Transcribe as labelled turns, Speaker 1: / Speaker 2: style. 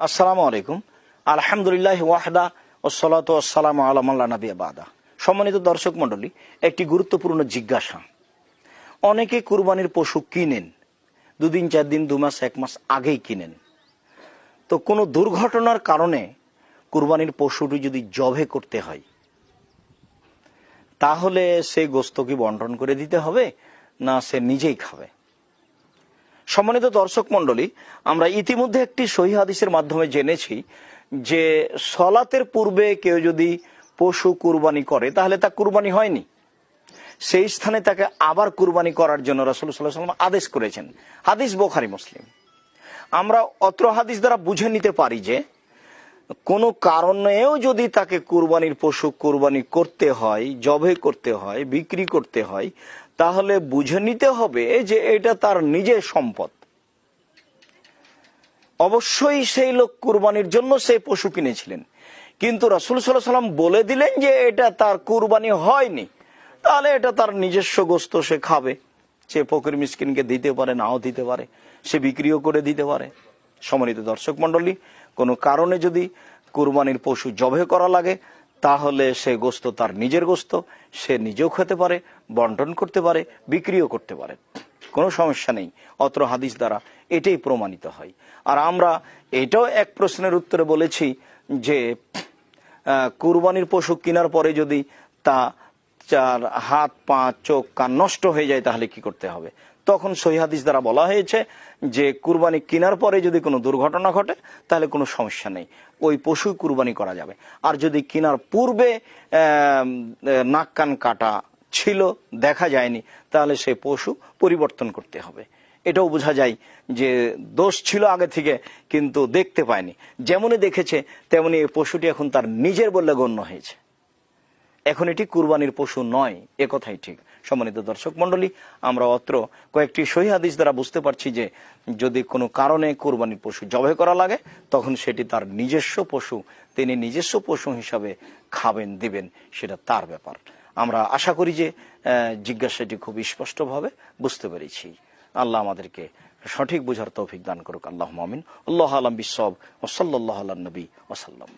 Speaker 1: আসসালামু আলাইকুম। আলহামদুলিল্লাহ ওয়াহদা ওয়াসসালাতু ওয়াসসালামু আলা মান লা নাবিয়্যা বাদা। সম্মানিত দর্শক মণ্ডলী, একটি গুরুত্বপূর্ণ জিজ্ঞাসা। অনেকে কুরবানির পশু কিনেন, 2 দিন 4 দিন 2 মাস 1 মাস আগেই কিনেন। তো কোনো দুর্ঘটনার কারণে কুরবানির পশুটি যদি জবে করতে হয়, তাহলে সে গোশত কি বন্টন করে দিতে হবে না সে নিজেই খাবে? সম্মানিত দর্শক মণ্ডলী, আমরা ইতিমধ্যে একটি সহিহ হাদিসের মাধ্যমে জেনেছি যে সলাতের পূর্বে কেউ যদি পশু কুরবানি করে তাহলে তা কুরবানি হয়নি, সেই স্থানে তাকে আবার কুরবানি করার জন্য রাসূল সাল্লাল্লাহু আলাইহি ওয়াসাল্লাম আদেশ করেছেন। হাদিস বুখারী মুসলিম। আমরা অত্র হাদিস দ্বারা বুঝে নিতে পারি যে কোনো কারণেও যদি তাকে কুরবানির পশু কুরবানি করতে হয়, জবে করতে হয়, বিক্রি করতে হয়, তাহলে বুঝে নিতে হবে যে এটা তার নিজের সম্পদ। অবশ্যই সেই লোক কুরবানির জন্য সেই পশু কিনেছিলেন, কিন্তু রাসূল সাল্লাল্লাহু আলাইহি ওয়াসাল্লাম বলে দিলেন যে এটা তার কুরবানি হয়নি, তাহলে এটা তার নিজস্ব গোশত, সে খাবে। সে ফকির মিসকিনকে দিতে পারে, নাও দিতে পারে, সে বিক্রিও করে দিতে পারে। সম্মানিত দর্শক মণ্ডলী, কোনো কারণে যদি কুরবানির পশু জবে করা লাগে তাহলে সে গোশত তার নিজের গোশত, সে নিজেও খেতে পারে, বন্টন করতে পারে, বিক্রিও করতে পারে, কোনো সমস্যা নেই। অত্র হাদিস দ্বারা এটাই প্রমাণিত হয়। আর আমরা এটাও এক প্রশ্নের উত্তরে বলেছি যে কুরবানির পশু কেনার পরে যদি তা চার হাত পা চোখ কান নষ্ট হয়ে যায় তাহলে কি করতে হবে? তখন সহিহ হাদিস দ্বারা বলা হয়েছে যে কুরবানি কেনার পরে যদি কোনো দুর্ঘটনা ঘটে তাহলে কোনো সমস্যা নেই, ওই পশু কুরবানি করা যাবে। আর যদি কেনার পূর্বে নাক কান কাটা ছিল, দেখা যায়নি, তাহলে সেই পশু পরিবর্তন করতে হবে। এটাও বোঝা যায় যে দোষ ছিল আগে থেকে কিন্তু দেখতে পায়নি, যেমনই দেখেছে তেমনি এই পশুটি এখন তার নিজের বলে গণ্য হয়েছে, এখন এটি কুরবানির পশু নয়, এ কথাই ঠিক। সম্মানিত দর্শক মণ্ডলী, আমরা অত্র কয়েকটি সহিহ হাদিস দ্বারা বুঝতে পারছি যে যদি কোনো কারণে কুরবানির পশু জবাই করা লাগে তখন সেটি তার নিজস্ব পশু, তিনি নিজস্ব পশু হিসাবে খাবেন, দিবেন, সেটা তার ব্যাপার। আমরা আশা করি যে জিজ্ঞাসাটি খুব স্পষ্টভাবে বুঝতে পেরেছি। আল্লাহ আমাদেরকে সঠিক বুঝার তৌফিক দান করুক। আল্লাহুম্মা আমিন। আল্লাহু আ'লাম বিস-সাওয়াব ওয়া সাল্লাল্লাহু আলা নবী ওয়া সাল্লাম।